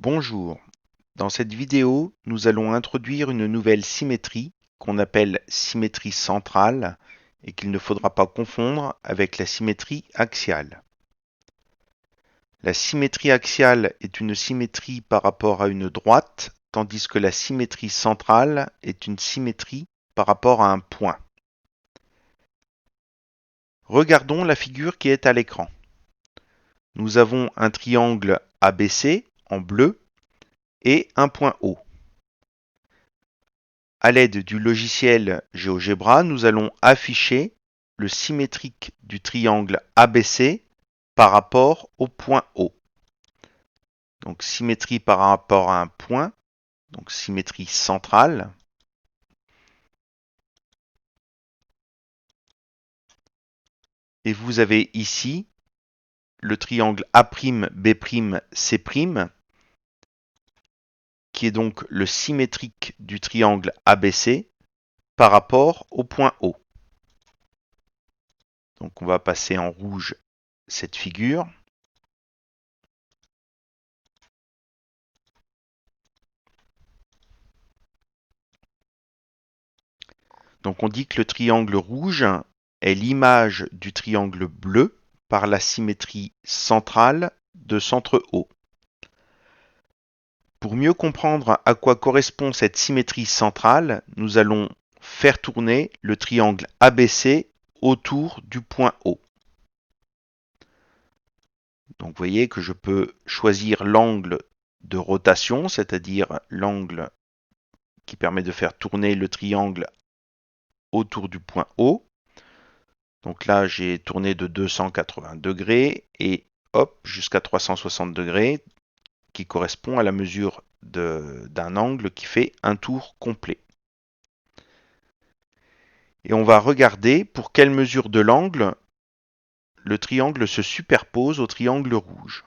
Bonjour, dans cette vidéo, nous allons introduire une nouvelle symétrie qu'on appelle symétrie centrale et qu'il ne faudra pas confondre avec la symétrie axiale. La symétrie axiale est une symétrie par rapport à une droite, tandis que la symétrie centrale est une symétrie par rapport à un point. Regardons la figure qui est à l'écran. Nous avons un triangle ABC en bleu et un point O. À l'aide du logiciel GeoGebra, nous allons afficher le symétrique du triangle ABC par rapport au point O. Donc symétrie par rapport à un point, donc symétrie centrale. Et vous avez ici le triangle A'B', C', qui est donc le symétrique du triangle ABC par rapport au point O. Donc on va passer en rouge cette figure. Donc on dit que le triangle rouge est l'image du triangle bleu par la symétrie centrale de centre O. Pour mieux comprendre à quoi correspond cette symétrie centrale, nous allons faire tourner le triangle ABC autour du point O. Donc vous voyez que je peux choisir l'angle de rotation, c'est-à-dire l'angle qui permet de faire tourner le triangle autour du point O. Donc là, j'ai tourné de 280 degrés et hop, jusqu'à 360 degrés, qui correspond à la mesure d'un angle qui fait un tour complet. Et on va regarder pour quelle mesure de l'angle le triangle se superpose au triangle rouge.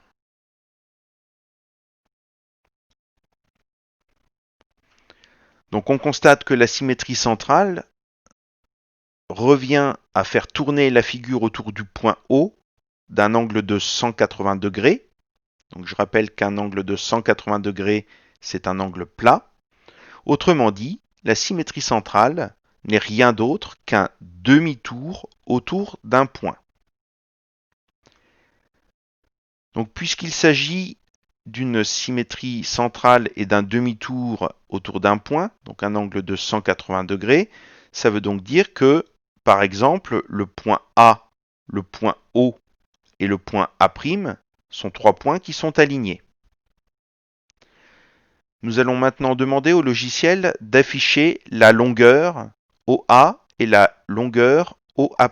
Donc on constate que la symétrie centrale revient à faire tourner la figure autour du point O d'un angle de 180 degrés. Donc je rappelle qu'un angle de 180 degrés, c'est un angle plat. Autrement dit, la symétrie centrale n'est rien d'autre qu'un demi-tour autour d'un point. Donc puisqu'il s'agit d'une symétrie centrale et d'un demi-tour autour d'un point, donc un angle de 180 degrés, ça veut donc dire que, par exemple, le point A, le point O et le point A' sont trois points qui sont alignés. Nous allons maintenant demander au logiciel d'afficher la longueur OA et la longueur OA'.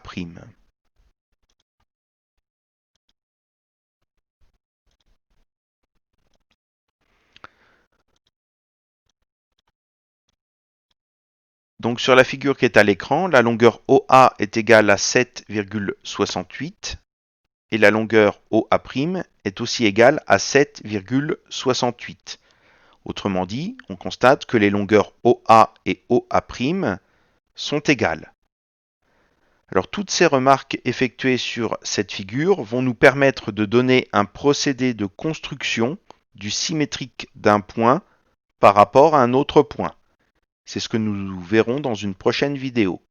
Donc sur la figure qui est à l'écran, la longueur OA est égale à 7,68 et la longueur OA' est aussi égale à 7,68. Autrement dit, on constate que les longueurs OA et OA' sont égales. Alors toutes ces remarques effectuées sur cette figure vont nous permettre de donner un procédé de construction du symétrique d'un point par rapport à un autre point. C'est ce que nous verrons dans une prochaine vidéo.